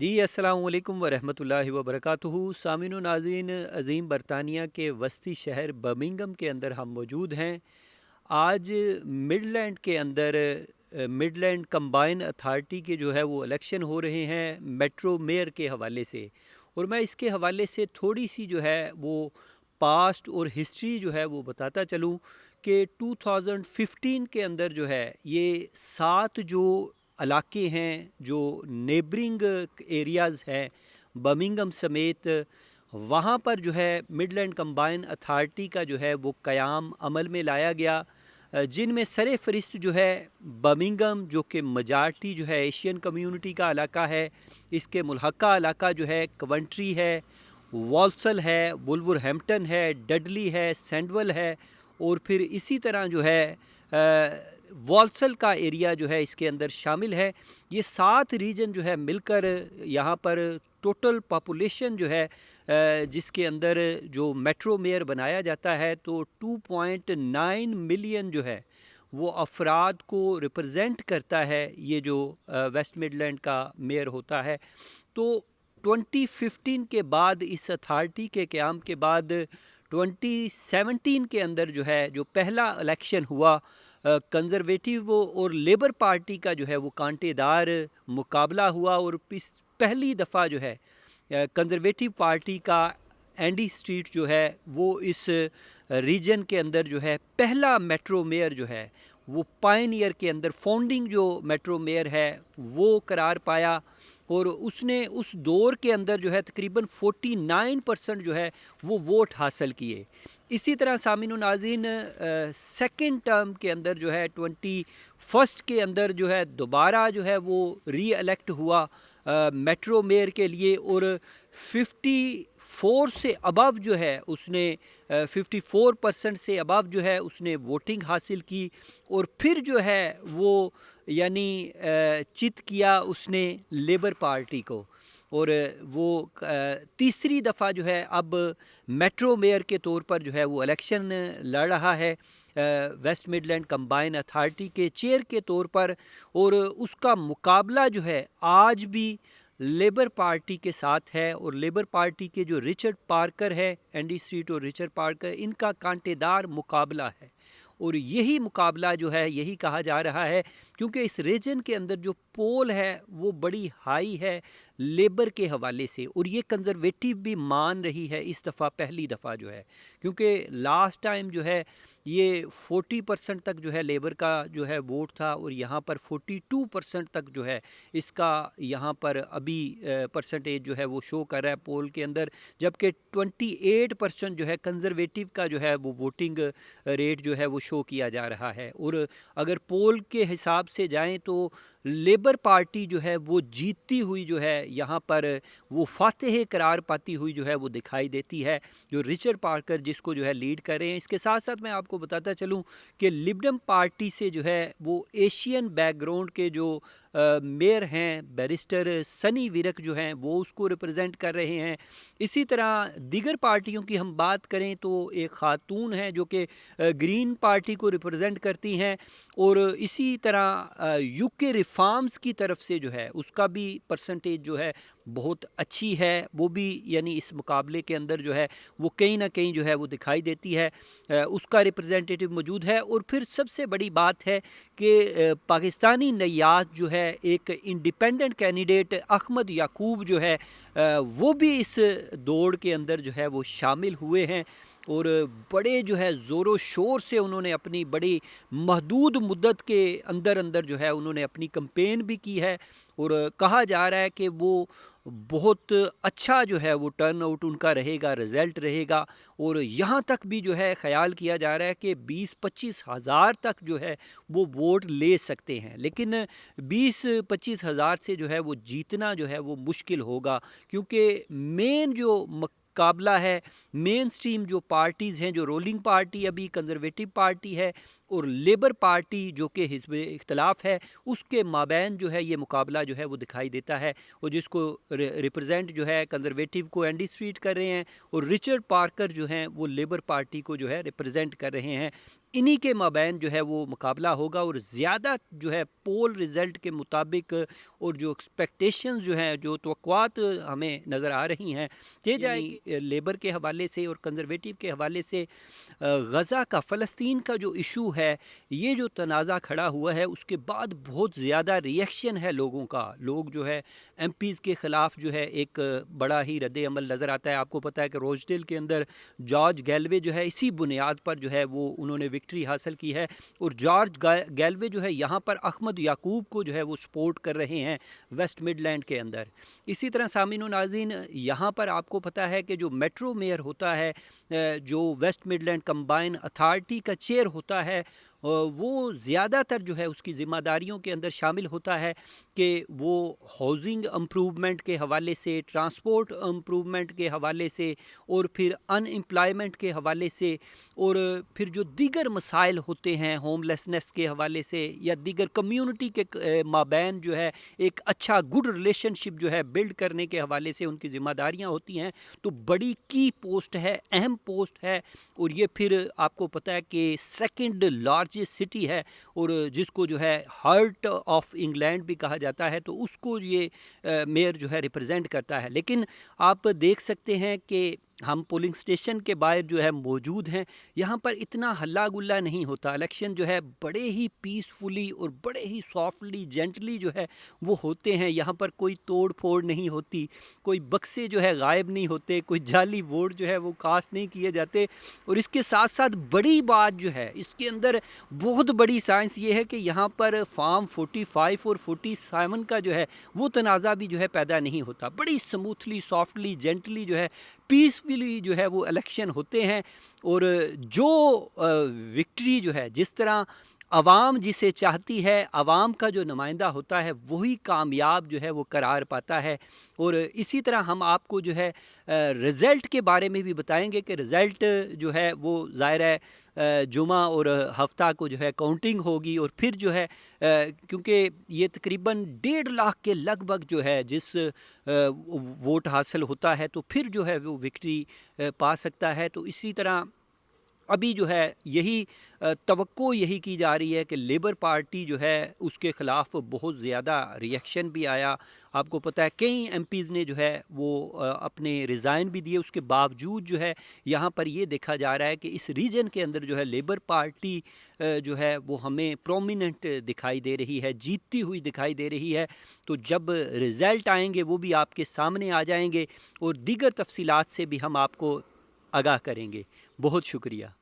जी, अस्सलाम वालेकुम वरहमतुल्लाहि वबरकातुहू। सामिन व नाज़रीन, अज़ीम बरतानिया के वस्ती शहर बर्मिंघम के अंदर हम मौजूद हैं। आज मिडलैंड के अंदर मिडलैंड कंबाइन अथॉरिटी के जो है वो इलेक्शन हो रहे हैं मेट्रो मेयर के हवाले से। और मैं इसके हवाले से थोड़ी सी जो है वो पास्ट और हिस्ट्री जो है वो बताता चलूँ कि 2015 के अंदर जो है ये 7 जो इलाके हैं, जो नेबरिंग एरियाज़ हैं बर्मिंघम समेत, वहाँ पर जो है मिडलैंड कंबाइन अथॉरिटी का जो है वो क़याम अमल में लाया गया, जिनमें सर फ़हरिस्त जो है बर्मिंघम, जो कि मजॉरिटी जो है एशियन कम्युनिटी का इलाका है। इसके मुल्हका इलाका जो है कवंट्री है, वॉल्सल है, वुल्वरहैम्पटन है, डडली है, सैंडवल है। और फिर इसी तरह जो है वॉल्सल का एरिया जो है इसके अंदर शामिल है। ये 7 रीजन जो है मिलकर यहाँ पर टोटल पॉपुलेशन जो है जिसके अंदर जो मेट्रो मेयर बनाया जाता है तो 2.9 मिलियन जो है वो अफराद को रिप्रेजेंट करता है, ये जो वेस्ट मिडलैंड का मेयर होता है। तो 2015 के बाद, इस अथॉरिटी के क़याम के बाद 2017 के अंदर जो है जो पहला इलेक्शन हुआ, कंज़र्वेटिव और लेबर पार्टी का जो है वो कांटेदार मुकाबला हुआ। और पहली दफ़ा जो है कंज़र्वेटिव पार्टी का एंडी स्ट्रीट जो है वो इस रीजन के अंदर जो है पहला मेट्रो मेयर जो है वो पायनियर के अंदर फाउंडिंग जो मेट्रो मेयर है वो करार पाया। और उसने उस दौर के अंदर जो है तकरीबन 49% जो है वो वोट हासिल किए। इसी तरह सामिन नाज़रीन, सेकंड टर्म के अंदर जो है 21 के अंदर जो है दोबारा जो है वो री इलेक्ट हुआ मेट्रो मेयर के लिए। और 54 से अबव जो है उसने 54% से अबव जो है उसने वोटिंग हासिल की। और फिर जो है वो यानी चित किया उसने लेबर पार्टी को। और वो तीसरी दफ़ा जो है अब मेट्रो मेयर के तौर पर जो है वो इलेक्शन लड़ रहा है वेस्ट मिडलैंड कंबाइन अथॉरिटी के चेयर के तौर पर। और उसका मुकाबला जो है आज भी लेबर पार्टी के साथ है। और लेबर पार्टी के जो रिचर्ड पार्कर है, एंडी स्ट्रीट और रिचर्ड पार्कर, इनका कांटेदार मुकाबला है। और यही मुकाबला जो है यही कहा जा रहा है क्योंकि इस रीजन के अंदर जो पोल है वो बड़ी हाई है लेबर के हवाले से। और ये कंजर्वेटिव भी मान रही है इस दफ़ा, पहली दफ़ा जो है, क्योंकि लास्ट टाइम जो है ये 40% तक जो है लेबर का जो है वोट था और यहाँ पर 42% तक जो है इसका यहाँ पर अभी परसेंटेज जो है वो शो कर रहा है पोल के अंदर। जबकि 28% जो है कंजर्वेटिव का जो है वो वोटिंग रेट जो है वो शो किया जा रहा है। और अगर पोल के हिसाब से जाएं तो लेबर पार्टी जो है वो जीतती हुई जो है यहाँ पर वो फातेह करार पाती हुई जो है वो दिखाई देती है, जो रिचर्ड पार्कर जिसको जो है लीड कर रहे हैं। इसके साथ साथ मैं आपको बताता चलूँ कि लिबरल पार्टी से जो है वो एशियन बैकग्राउंड के जो मेयर हैं बैरिस्टर सनी विरक जो हैं वो उसको रिप्रेजेंट कर रहे हैं। इसी तरह दीगर पार्टियों की हम बात करें तो एक खातून है जो कि ग्रीन पार्टी को रिप्रेजेंट करती हैं। और इसी तरह यूके रिफॉर्म्स की तरफ से जो है उसका भी परसेंटेज जो है बहुत अच्छी है, वो भी यानी इस मुकाबले के अंदर जो है वो कहीं ना कहीं जो है वो दिखाई देती है, उसका रिप्रेजेंटेटिव मौजूद है। और फिर सबसे बड़ी बात है कि पाकिस्तानी नयात जो है एक इंडिपेंडेंट कैंडिडेट अहमद याकूब जो है वो भी इस दौड़ के अंदर जो है वो शामिल हुए हैं। और बड़े जो है ज़ोरों शोर से उन्होंने अपनी बड़ी महदूद मुद्दत के अंदर अंदर जो है उन्होंने अपनी कैंपेन भी की है। और कहा जा रहा है कि वो बहुत अच्छा जो है वो टर्न आउट उनका रहेगा, रिज़ल्ट रहेगा। और यहाँ तक भी जो है ख्याल किया जा रहा है कि 20-25 हज़ार तक जो है वो वोट ले सकते हैं। लेकिन 20-25 हज़ार से जो है वो जीतना जो है वो मुश्किल होगा, क्योंकि मेन जो मुकाबला है, मेन स्ट्रीम जो पार्टीज़ हैं, जो रूलिंग पार्टी अभी कंजर्वेटिव पार्टी है और लेबर पार्टी जो कि हिज़्ब इख्तलाफ है, उसके माबैन जो है ये मुकाबला जो है वो दिखाई देता है। और जिसको रिप्रेजेंट जो है कंजर्वेटिव को एंडी स्ट्रीट कर रहे हैं और रिचर्ड पार्कर जो हैं वो लेबर पार्टी को जो है रिप्रेजेंट कर रहे हैं। इन्हीं के माबैन जो है वो मुकाबला होगा और ज़्यादा जो है पोल रिज़ल्ट के मुताबिक और जो एक्सपेक्टेशंस जो हैं, जो तवक्कुआत हमें नज़र आ रही हैं, ये जाए लेबर के हवाले से और कंजर्वेटिव के हवाले से गज़ा का, फ़लस्तीन का जो इशू है, ये जो तनाज़ा खड़ा हुआ है, उसके बाद बहुत ज़्यादा रिएक्शन है लोगों का। लोग जो है एमपीज़ के ख़िलाफ़ जो है एक बड़ा ही रद्द अमल नज़र आता है। आपको पता है कि रोजडेल के अंदर जॉर्ज गैलवे जो है इसी बुनियाद पर जो है वो उन्होंने विक्ट्री हासिल की है और जॉर्ज गैलवे जो है यहाँ पर अहमद याकूब को जो है वो सपोर्ट कर रहे हैं वेस्ट मिडलैंड के अंदर। इसी तरह सामीन व नाज़रीन, यहाँ पर आपको पता है कि जो मेट्रो मेयर होता है, जो वेस्ट मिडलैंड कंबाइन अथॉरिटी का चेयर होता है, वो ज़्यादातर जो है उसकी ज़िम्मेदारियों के अंदर शामिल होता है कि वो हाउसिंग इम्प्रूवमेंट के हवाले से, ट्रांसपोर्ट इम्प्रूवमेंट के हवाले से और फिर अनएम्प्लॉयमेंट के हवाले से और फिर जो दीगर मसाइल होते हैं होमलेसनेस के हवाले से या दीगर कम्युनिटी के माबैन जो है एक अच्छा गुड रिलेशनशिप जो है बिल्ड करने के हवाले से उनकी ज़िम्मेदारियाँ होती हैं। तो बड़ी की पोस्ट है, अहम पोस्ट है और ये फिर आपको पता है कि सेकंड लार्जेस्ट सिटी है और जिसको जो है हार्ट ऑफ इंग्लैंड भी कहा जाता है, तो उसको ये मेयर जो है रिप्रेजेंट करता है। लेकिन आप देख सकते हैं कि हम पोलिंग स्टेशन के बाहर जो है मौजूद हैं, यहाँ पर इतना हल्ला गुल्ला नहीं होता। इलेक्शन जो है बड़े ही पीसफुली और बड़े ही सॉफ्टली जेंटली जो है वो होते हैं। यहाँ पर कोई तोड़ फोड़ नहीं होती, कोई बक्से जो है गायब नहीं होते, कोई जाली वोट जो है वो कास्ट नहीं किए जाते। और इसके साथ साथ बड़ी बात जो है इसके अंदर बहुत बड़ी साइंस ये है कि यहाँ पर फार्म 45 और 47 का जो है वो तनाज़ा भी जो है पैदा नहीं होता। बड़ी स्मूथली सॉफ्टली जेंटली जो है पीसफुली जो है वो इलेक्शन होते हैं और जो विक्ट्री जो है जिस तरह अवाम जिसे चाहती है, अवाम का जो नुमाइंदा होता है वही कामयाब जो है वो करार पाता है। और इसी तरह हम आपको जो है रिज़ल्ट के बारे में भी बताएंगे कि रिज़ल्ट जो है वो ज़ाहिर है जुमा और हफ्ता को जो है काउंटिंग होगी और फिर जो है क्योंकि ये तकरीबन 1.5 लाख के लगभग जो है जिस वोट हासिल होता है तो फिर जो है वो विक्ट्री पा सकता है। तो इसी तरह अभी जो है यही तवक्को यही की जा रही है कि लेबर पार्टी जो है उसके ख़िलाफ़ बहुत ज़्यादा रिएक्शन भी आया। आपको पता है कई एमपीज़ ने जो है वो अपने रिज़ाइन भी दिए, उसके बावजूद जो है यहाँ पर ये देखा जा रहा है कि इस रीजन के अंदर जो है लेबर पार्टी जो है वो हमें प्रोमिनेंट दिखाई दे रही है, जीतती हुई दिखाई दे रही है। तो जब रिज़ल्ट आएंगे वो भी आपके सामने आ जाएंगे और दीगर तफसीलात से भी हम आपको आगाह करेंगे। बहुत शुक्रिया।